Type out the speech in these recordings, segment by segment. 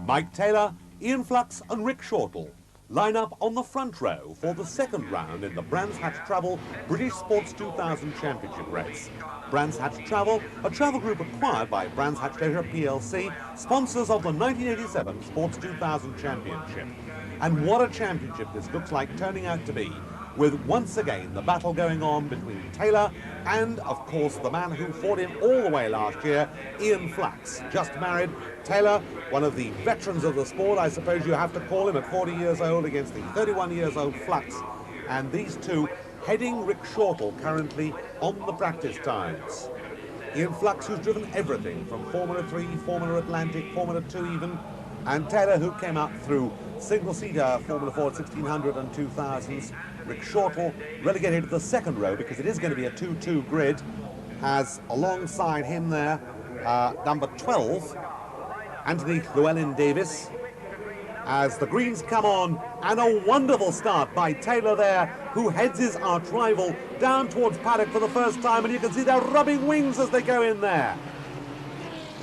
Mike Taylor, Ian Flux and Rick Shortall line up on the front row for the second round in the Brands Hatch Travel British Sports 2000 Championship race. Brands Hatch Travel, a travel group acquired by Brands Hatch Leisure plc, sponsors of the 1987 Sports 2000 Championship. And what a championship this looks like turning out to be, with once again the battle going on between Taylor and, of course, the man who fought him all the way last year, Ian Flux, just married. Taylor, one of the veterans of the sport, I suppose you have to call him, at 40 years old against the 31 years old Flux. And these two heading Rick Shortall currently on the practice times. Ian Flux, who's driven everything from Formula 3, Formula Atlantic, Formula 2 even, and Taylor, who came up through single-seater Formula 4 1600 and 2000s. Rick Shortall, relegated to the second row because it is going to be a 2-2 grid, has alongside him there number 12, Anthony Llewellyn-Davies, as the greens come on, and a wonderful start by Taylor there, who heads his arch rival down towards paddock for the first time, and you can see they're rubbing wings as they go in there.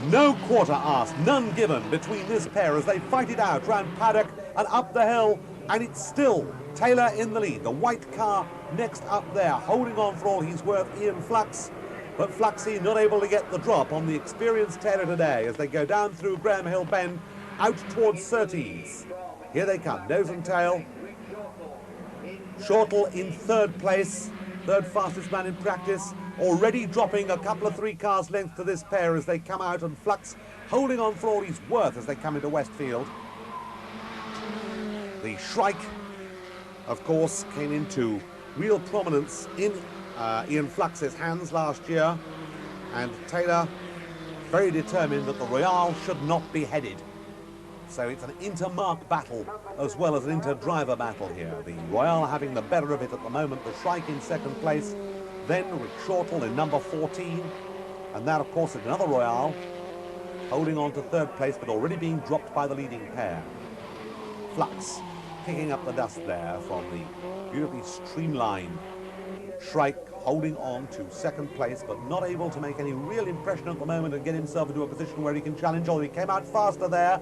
No quarter asked, none given between this pair as they fight it out round paddock and up the hill, and it's still Taylor in the lead. The white car next up there, holding on for all he's worth, Ian Flux. But Fluxy not able to get the drop on the experienced Taylor today as they go down through Graham Hill Bend out towards Surtees. Here they come, nose and tail. Shortall in third place, third fastest man in practice, already dropping a couple of 3 cars length to this pair as they come out, and Flux holding on for all he's worth as they come into Westfield. The Shrike, of course, came into real prominence in Ian Flux's hands last year, and Taylor very determined that the Royale should not be headed. So it's an inter-mark battle as well as an inter-driver battle here. The Royale having the better of it at the moment, the Shrike in second place, then Rick Shortall in number 14, and that of course is another Royale, holding on to third place but already being dropped by the leading pair. Flux picking up the dust there from the beautifully streamlined Shrike, holding on to second place but not able to make any real impression at the moment and get himself into a position where he can challenge. Although he came out faster there,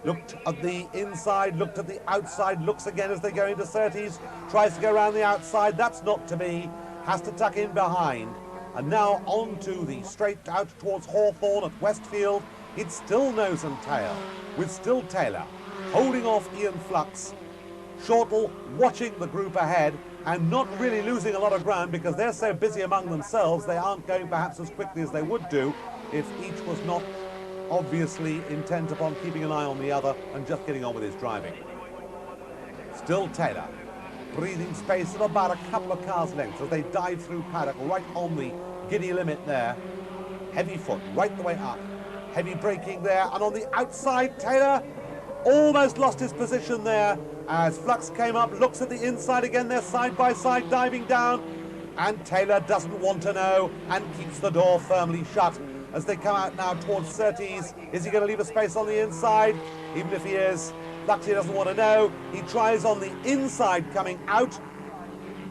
looked at the inside, looked at the outside, looks again as they go into Surtees, tries to go around the outside, that's not to be, has to tuck in behind, and now on to the straight out towards Hawthorne at Westfield. It's still nose and tail, with still Taylor holding off Ian Flux. Shortall watching the group ahead and not really losing a lot of ground because they're so busy among themselves they aren't going perhaps as quickly as they would do if each was not obviously intent upon keeping an eye on the other and just getting on with his driving. Still Taylor, breathing space of about a couple of cars lengths as they dive through paddock right on the giddy limit there. Heavy foot right the way up, heavy braking there, and on the outside Taylor almost lost his position there as Flux came up, looks at the inside again, they're side by side diving down, and Taylor doesn't want to know and keeps the door firmly shut as they come out now towards Surtees. Is he going to leave a space on the inside? Even if he is, Fluxy doesn't want to know. He tries on the inside coming out,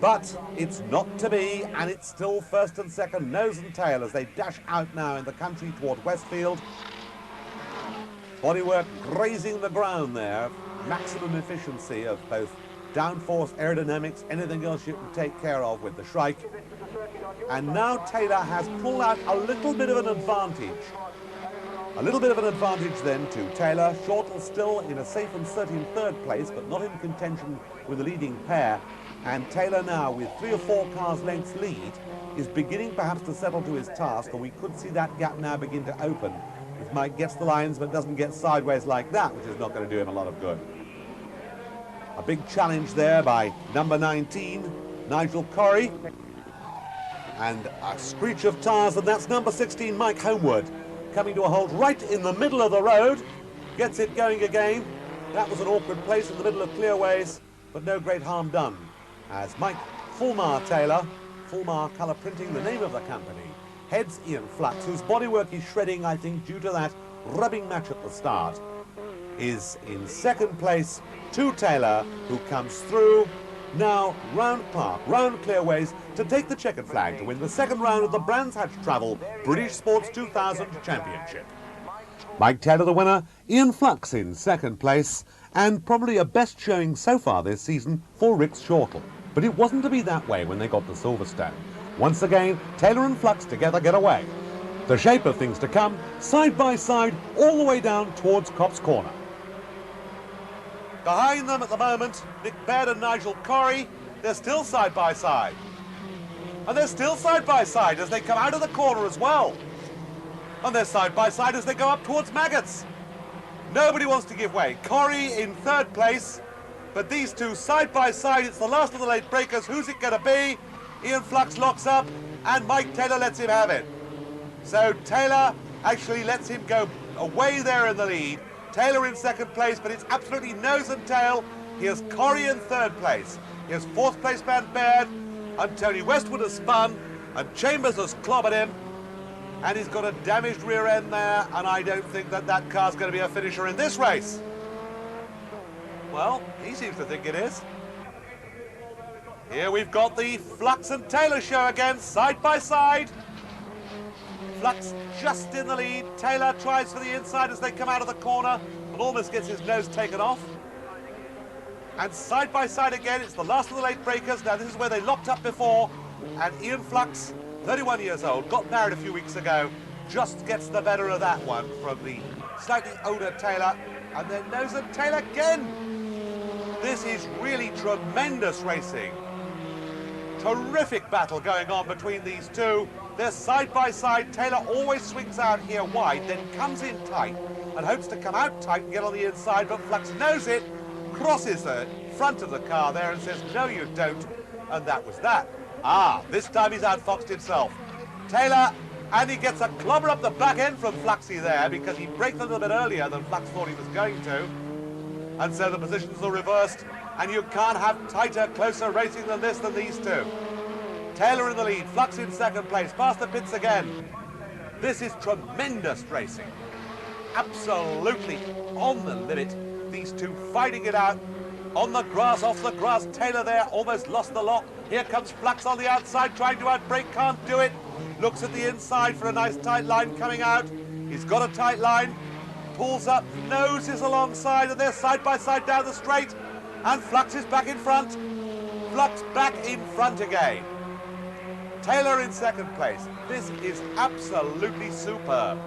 but it's not to be, and it's still first and second, nose and tail, as they dash out now in the country toward Westfield. Bodywork grazing the ground there, maximum efficiency of both downforce, aerodynamics, anything else you can take care of with the Shrike. And now Taylor has pulled out a little bit of an advantage. A little bit of an advantage then to Taylor. Shortall still in a safe and certain third place, but not in contention with the leading pair. And Taylor now, with 3 or 4 cars lengths lead, is beginning perhaps to settle to his task, and we could see that gap now begin to open. If Mike gets the lines but doesn't get sideways like that, which is not going to do him a lot of good. A big challenge there by number 19, Nigel Corrie. And a screech of tyres, and that's number 16, Mike Homewood, coming to a halt right in the middle of the road. Gets it going again. That was an awkward place in the middle of clearways, but no great harm done. As Mike Fulmar Taylor, Fulmar colour printing the name of the company, heads Ian Flux, whose bodywork is shredding, I think, due to that rubbing match at the start, is in second place to Taylor, who comes through now round Park, round Clearways, to take the checkered flag to win the second round of the Brands Hatch Travel British Sports 2000 Championship. Mike Taylor the winner, Ian Flux in second place, and probably a best showing so far this season for Rick Shortall. But it wasn't to be that way when they got to Silverstone. Once again, Taylor and Flux together get away. The shape of things to come, side by side, all the way down towards Copse Corner. Behind them at the moment, Nick Baird and Nigel Corrie, they're still side by side. And they're still side by side as they come out of the corner as well. And they're side by side as they go up towards Maggots. Nobody wants to give way. Corrie in third place, but these two side by side, it's the last of the late breakers. Who's it going to be? Ian Flux locks up and Mike Taylor lets him have it. So Taylor actually lets him go away there in the lead. Taylor in second place, but it's absolutely nose and tail. Here's Corrie in third place. Here's fourth place man Baird, and Tony Westwood has spun, and Chambers has clobbered him, and he's got a damaged rear end there, and I don't think that that car's going to be a finisher in this race. Well, he seems to think it is. Here we've got the Flux and Taylor show again, side by side. Flux just in the lead. Taylor tries for the inside as they come out of the corner and almost gets his nose taken off. And side by side again, it's the last of the late breakers. Now this is where they locked up before, and Ian Flux, 31 years old, got married a few weeks ago, just gets the better of that one from the slightly older Taylor, and then nose and tail again. This is really tremendous racing. Terrific battle going on between these two. They're side by side. Taylor always swings out here wide, then comes in tight and hopes to come out tight and get on the inside, but Flux knows it, crosses the front of the car there and says, no you don't, and that was that. This time he's outfoxed himself. Taylor, and he gets a clobber up the back end from Fluxy there because he braked a little bit earlier than Flux thought he was going to. And so the positions are reversed, and you can't have tighter, closer racing than this than these two. Taylor in the lead, Flux in second place, past the pits again. This is tremendous racing. Absolutely on the limit. These two fighting it out. On the grass, off the grass, Taylor there almost lost the lock. Here comes Flux on the outside, trying to outbrake, can't do it. Looks at the inside for a nice tight line coming out. He's got a tight line, pulls up, noses alongside, and they're side by side down the straight. And Flux is back in front. Flux back in front again. Taylor in second place. This is absolutely superb.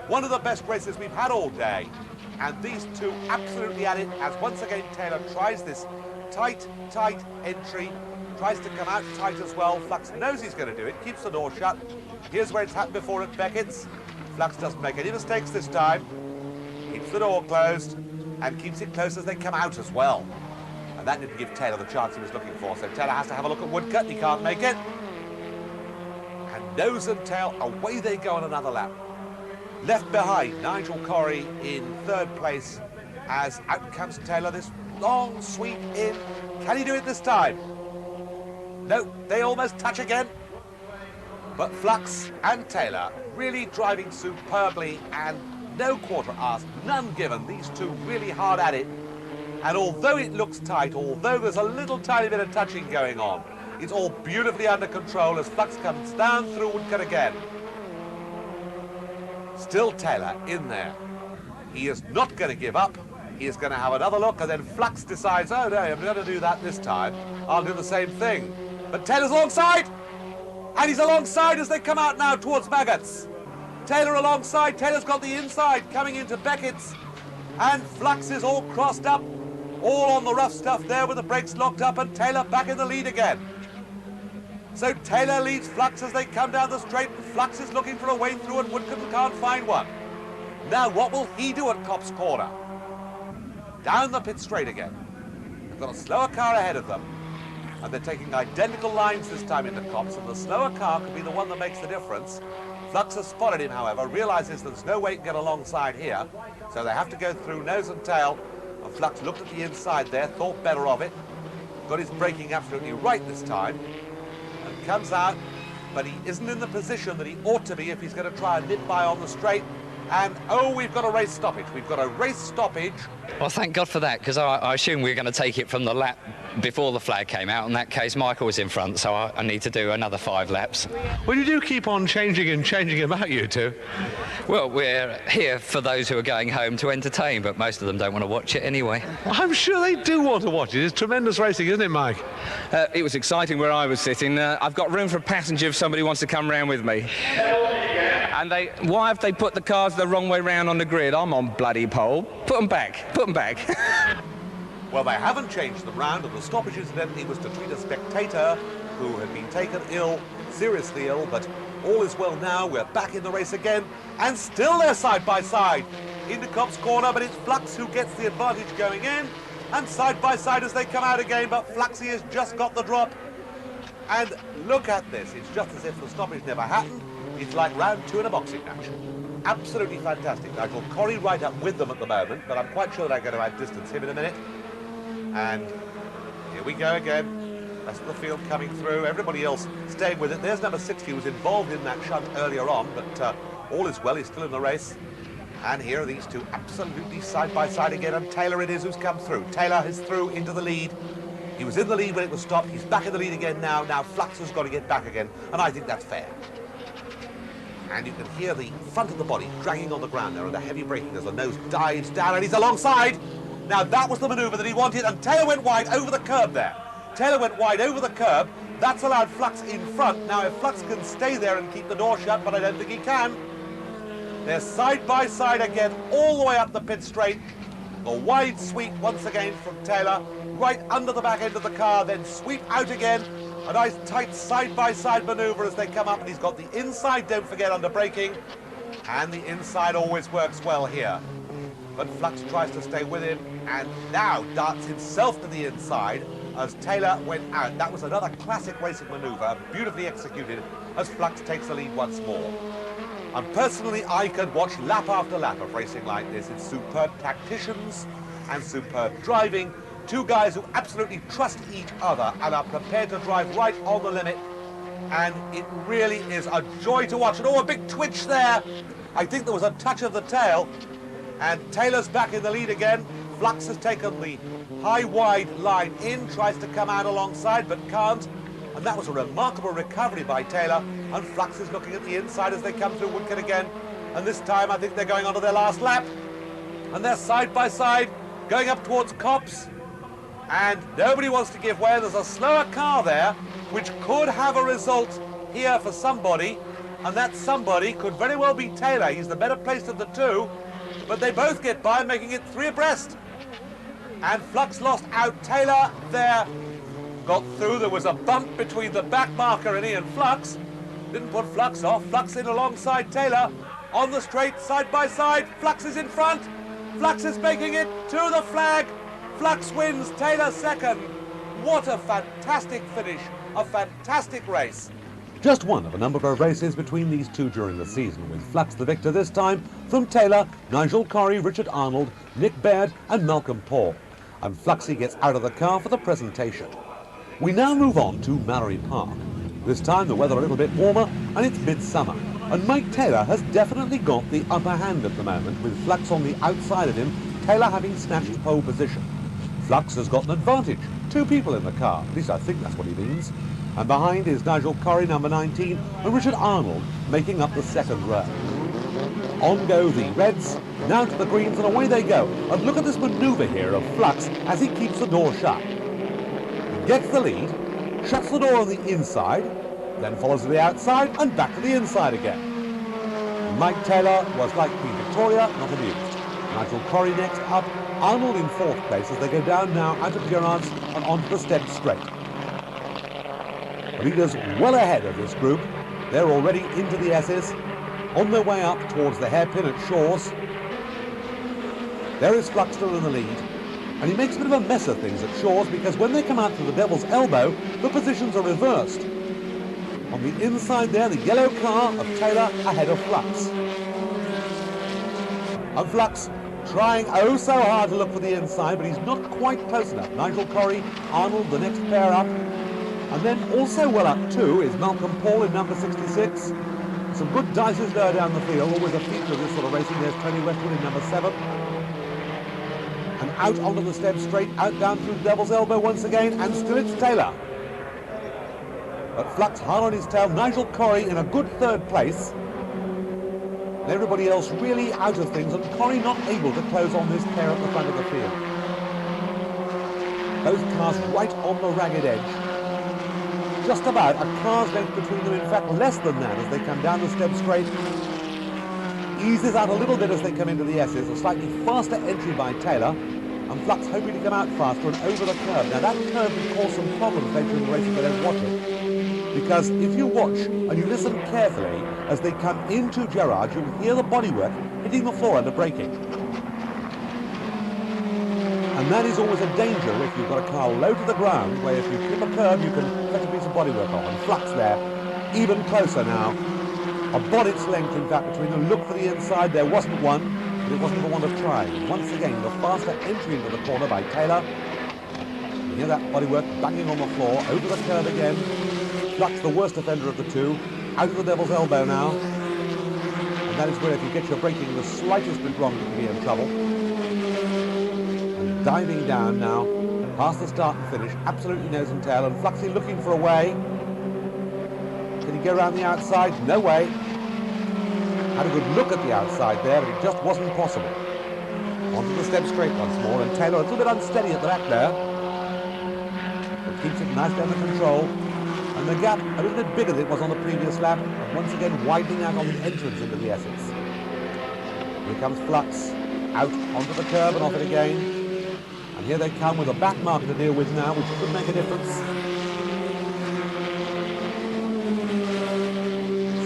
One of the best races we've had all day. And these two absolutely at it as once again Taylor tries this tight entry, tries to come out tight as well. Flux knows he's going to do it, keeps the door shut. Here's where it's happened before at Beckett's. Flux doesn't make any mistakes this time, keeps the door closed and keeps it closed as they come out as well. And that didn't give Taylor the chance he was looking for, so Taylor has to have a look at Woodcut, he can't make it. And nose and tail, away they go on another lap. Left behind, Nigel Corrie in third place as out comes Taylor, this long sweep in. Can he do it this time? No, they almost touch again. But Flux and Taylor really driving superbly and no quarter asked, none given. These two really hard at it. And although it looks tight, although there's a little tiny bit of touching going on, it's all beautifully under control as Flux comes down through Woodcut again. Still Taylor in there. He is not going to give up. He is going to have another look, and then Flux decides, oh no, I'm going to do that this time. I'll do the same thing. But Taylor's alongside! And he's alongside as they come out now towards Maggots. Taylor alongside. Taylor's got the inside coming into Beckett's. And Flux is all crossed up. All on the rough stuff there with the brakes locked up, and Taylor back in the lead again. So Taylor leads Flux as they come down the straight, and Flux is looking for a way through and Woodcut can't find one. Now what will he do at Copse Corner? Down the pit straight again. They've got a slower car ahead of them, and they're taking identical lines this time into Copse, and the slower car could be the one that makes the difference. Flux has spotted him, however, realises there's no way he can get alongside here, so they have to go through nose and tail, and Flux looked at the inside there, thought better of it, got his braking absolutely right this time, and comes out, but he isn't in the position that he ought to be if he's going to try and nip by on the straight, And, oh, we've got a race stoppage. We've got a race stoppage. Well, thank God for that, because I assume we were going to take it from the lap before the flag came out. In that case, Michael was in front, so I need to do another 5 laps. Well, you do keep on changing about, you two. Well, we're here for those who are going home to entertain, but most of them don't want to watch it anyway. I'm sure they do want to watch it. It's tremendous racing, isn't it, Mike? It was exciting where I was sitting. I've got room for a passenger if somebody wants to come round with me. And why have they put the cars the wrong way round on the grid? I'm on bloody pole. Put them back. Put them back. Well, they haven't changed them round, and the stoppage incidentally was to treat a spectator who had been taken ill, seriously ill, but all is well now. We're back in the race again, and still they're side by side. Into Copse Corner, but it's Flux who gets the advantage going in, and side by side as they come out again, but Fluxy has just got the drop. And look at this, it's just as if the stoppage never happened. It's like round 2 in a boxing match. Absolutely fantastic. Nigel Corrie right up with them at the moment, but I'm quite sure that I'm going to outdistance him in a minute. And here we go again. Rest of the field coming through. Everybody else staying with it. There's number 60 who was involved in that shunt earlier on, but all is well. He's still in the race. And here are these two absolutely side by side again. And Taylor it is who's come through. Taylor is through into the lead. He was in the lead when it was stopped. He's back in the lead again now. Now Flux has got to get back again, and I think that's fair. And you can hear the front of the body dragging on the ground there, and the heavy braking as the nose dives down, and he's alongside. Now that was the manoeuvre that he wanted, and Taylor went wide over the curb there. Taylor went wide over the curb. That's allowed Flux in front. Now if Flux can stay there and keep the door shut, but I don't think he can. They're side by side again, all the way up the pit straight. A wide sweep once again from Taylor, right under the back end of the car, then sweep out again. A nice tight side-by-side manoeuvre as they come up, and he's got the inside, don't forget, under braking. And the inside always works well here. But Flux tries to stay with him, and now darts himself to the inside as Taylor went out. That was another classic racing manoeuvre, beautifully executed, as Flux takes the lead once more. And personally, I could watch lap after lap of racing like this. It's superb tacticians and superb driving. Two guys who absolutely trust each other and are prepared to drive right on the limit. And it really is a joy to watch. And oh, a big twitch there. I think there was a touch of the tail. And Taylor's back in the lead again. Flux has taken the high-wide line in, tries to come out alongside, but can't. And that was a remarkable recovery by Taylor. And Flux is looking at the inside as they come through Woodcote again. And this time, I think they're going on to their last lap. And they're side by side, going up towards Copse. And nobody wants to give way. There's a slower car there, which could have a result here for somebody. And that somebody could very well be Taylor. He's the better placed of the two. But they both get by, making it 3 abreast. And Flux lost out. Taylor there got through. There was a bump between the back marker and Ian Flux. Didn't put Flux off. Flux in alongside Taylor. On the straight, side by side. Flux is in front. Flux is making it to the flag. Flux wins, Taylor second. What a fantastic finish, a fantastic race. Just one of a number of races between these two during the season, with Flux the victor this time from Taylor, Nigel Corrie, Richard Arnold, Nick Baird and Malcolm Paul. And Fluxy gets out of the car for the presentation. We now move on to Mallory Park. This time the weather a little bit warmer and it's midsummer. And Mike Taylor has definitely got the upper hand at the moment, with Flux on the outside of him, Taylor having snatched pole position. Flux has got an advantage, 2 people in the car, at least I think that's what he means. And behind is Nigel Corrie, number 19, and Richard Arnold making up the second row. On go the Reds, now to the greens, and away they go. And look at this manoeuvre here of Flux as he keeps the door shut. He gets the lead, shuts the door on the inside, then follows to the outside and back to the inside again. Mike Taylor was like Queen Victoria, not amused. Nigel Corrie next up, Arnold in 4th place as they go down now out of Durance and onto the steps straight. Leaders well ahead of this group. They're already into the S's, on their way up towards the hairpin at Shaw's. There is Flux still in the lead, and he makes a bit of a mess of things at Shaw's because when they come out to the Devil's Elbow, the positions are reversed. On the inside there, the yellow car of Taylor ahead of Flux. And Flux trying oh so hard to look for the inside, but he's not quite close enough. Nigel Corrie, Arnold, the next pair up. And then also well up too is Malcolm Paul in number 66. Some good dices there down the field, always a feature of this sort of racing. There's Tony Westwood in number 7. And out onto the step straight, out down through Devil's Elbow once again, and still it's Taylor. But Flux hard on his tail, Nigel Corrie in a good 3rd place. And everybody else really out of things, and Corrie not able to close on this pair at the front of the field. Both cars right on the ragged edge. Just about a car's length between them, in fact less than that as they come down the step straight. Eases out a little bit as they come into the S's, a slightly faster entry by Taylor, and Flux hoping to come out faster and over the curve. Now that curve will cause some problems later in the race if they don't watch it. Because if you watch and you listen carefully, as they come into Gerard, you'll hear the bodywork hitting the floor under braking. And that is always a danger if you've got a car low to the ground, where if you clip a curve, you can fetch a piece of bodywork off. And Flux there, even closer now. A bodit's length, in fact, between them. Look for the inside, there wasn't one, but it wasn't for want of trying. Once again, the faster entry into the corner by Taylor. You hear that bodywork banging on the floor, over the curve again. Flux, the worst offender of the two, out of the Devil's Elbow now. And that is where if you get your braking the slightest bit wrong, you can be in trouble. And diving down now, past the start and finish, absolutely nose and tail, and Fluxy looking for a way. Can he go around the outside? No way. Had a good look at the outside there, but it just wasn't possible. Onto the step straight once more, and Taylor a little bit unsteady at the back there. But keeps it nicely under control. And the gap a little bit bigger than it was on the previous lap, and once again widening out on the entrance into the Essex. Here comes Flux, out onto the curb and off it again. And here they come with a back marker to deal with now, which could make a difference.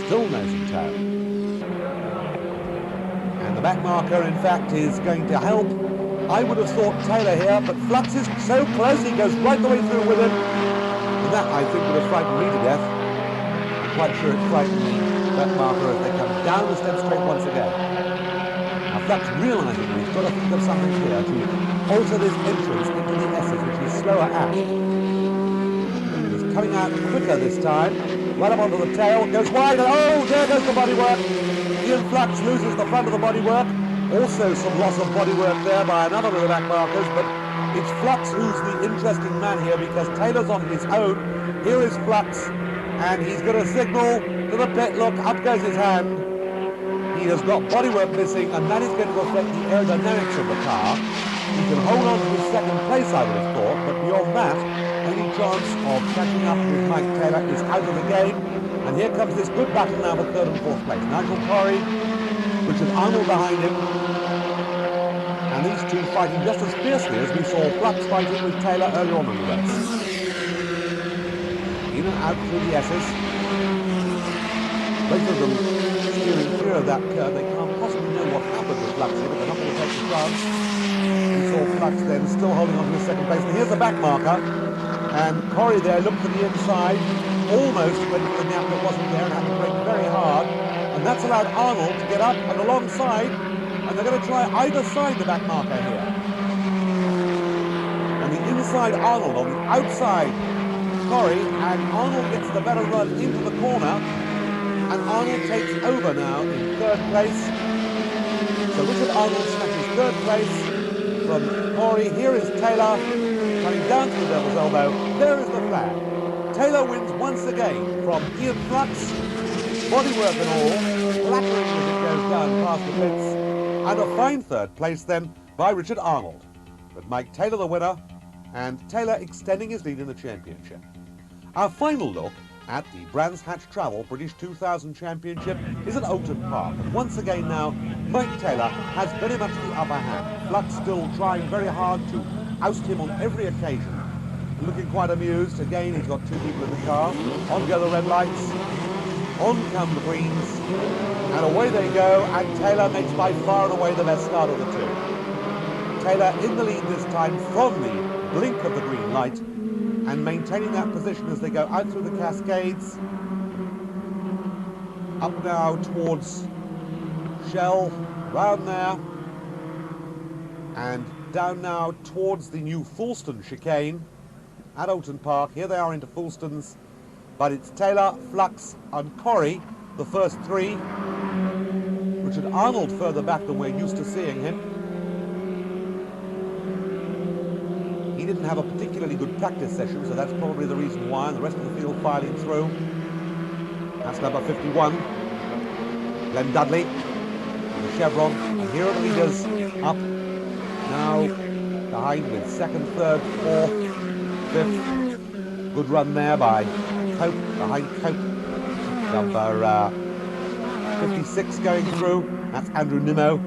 Still nose and tail. And the back marker, in fact, is going to help. I would have thought Taylor here, but Flux is so close, he goes right the way through with him. And that, I think, would have frightened me to death. I'm quite sure it frightened the back marker as they come down the step straight once again. Now Flux realising he's got to think of something here to alter this entrance into the S's, which he's slower at. He's coming out quicker this time, right up onto the tail, goes wide, and oh, there goes the bodywork. Ian Flux loses the front of the bodywork. Also some loss of bodywork there by another of the back markers, but it's Flux who's the interesting man here because Taylor's on his own. Here is Flux, and he's going to signal to the pit. Look, up goes his hand. He has got bodywork missing, and that is going to affect the aerodynamics of the car. He can hold on to his 2nd place, I would have thought, but beyond that, any chance of catching up with Mike Taylor is out of the game. And here comes this good battle now for 3rd and 4th place. Nigel Corrie, Richard Arnold behind him. And these two fighting just as fiercely as we saw Flux fighting with Taylor earlier on in the race. In and out through the S's. Both of them steering clear of that curve. They can't possibly know what happened with Flux here, but they're not going to take the chance. We saw Flux then still holding on to his 2nd place. And here's the back marker. And Corrie there looked for the inside. Almost went for the gap that wasn't there and had to brake very hard. And that's allowed Arnold to get up and alongside. And they're going to try either side the back marker here. And the inside Arnold on the outside Corrie, and Arnold gets the better run into the corner, and Arnold takes over now in 3rd place. So Richard Arnold snatches 3rd place from Corrie. Here is Taylor coming down to the Devil's Elbow. There is the flag. Taylor wins once again from Ian Flux, bodywork and all, clattering as it goes down past the pits. And a fine 3rd place then by Richard Arnold. But Mike Taylor the winner, and Taylor extending his lead in the championship. Our final look at the Brands Hatch Travel British 2000 Championship is at Oulton Park. And once again now, Mike Taylor has very much the upper hand. Flux still trying very hard to oust him on every occasion. Looking quite amused. Again, he's got 2 people in the car. On go the red lights. On come the greens. And away they go, and Taylor makes by far and away the best start of the 2. Taylor in the lead this time from the blink of the green light, and maintaining that position as they go out through the Cascades. Up now towards Shell, round there, and down now towards the new Fulston chicane at Oulton Park. Here they are into Fulston's, but it's Taylor, Flux and Corrie the first three. Richard Arnold further back than we're used to seeing him. He didn't have a particularly good practice session, so that's probably the reason why, and the rest of the field filing through. That's number 51, Glenn Dudley, with the chevron, and here are the leaders up now behind with second, third, fourth, fifth. Good run there by Cope, behind Cope. Number 56 going through, that's Andrew Nimmo,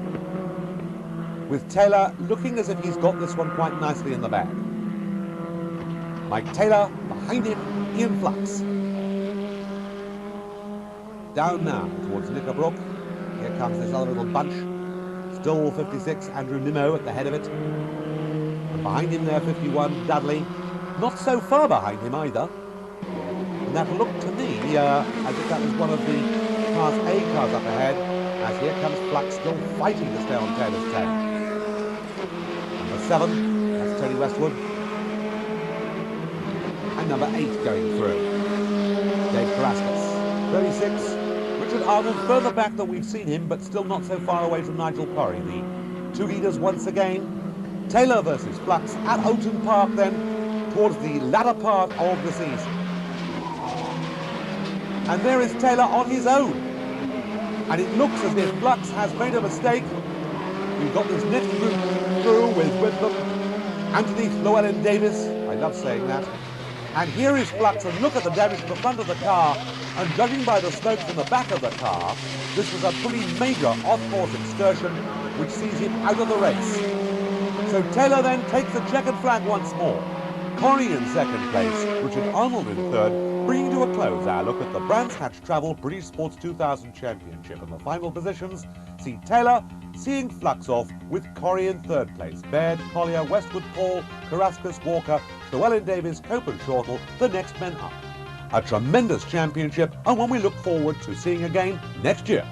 with Taylor looking as if he's got this one quite nicely in the bag. Mike Taylor, behind him, Ian Flux. Down now towards Knickerbrook. Here comes this other little bunch. Still 56, Andrew Nimmo at the head of it. And behind him there, 51, Dudley. Not so far behind him either. And that looked to me as if that was one of the Class A cars up ahead, as here comes Flux still fighting to stay on Taylor's tail. Number 7, that's Tony Westwood. And number 8 going through, Dave Carrascus. 36, Richard Arnold further back than we've seen him, but still not so far away from Nigel Corrie. The two leaders once again. Taylor versus Flux at Oulton Park then, towards the latter part of the season. And there is Taylor on his own. And it looks as if Flux has made a mistake. We've got this next group through with them Anthony Llewellyn Davis. I love saying that. And here is Flux, and look at the damage to the front of the car. And judging by the smoke from the back of the car, this was a pretty major off-course excursion which sees him out of the race. So Taylor then takes the checkered flag once more. Corrie in second place, Richard Arnold in third, bringing to a close our look at the Brands Hatch Travel British Sports 2000 Championship. And the final positions see Taylor seeing Flux off with Corrie in third place. Baird, Collier, Westwood, Paul, Carrascus, Walker, Llewellyn Davis, Cope and Shortle, the next men up. A tremendous championship, and one we look forward to seeing again next year.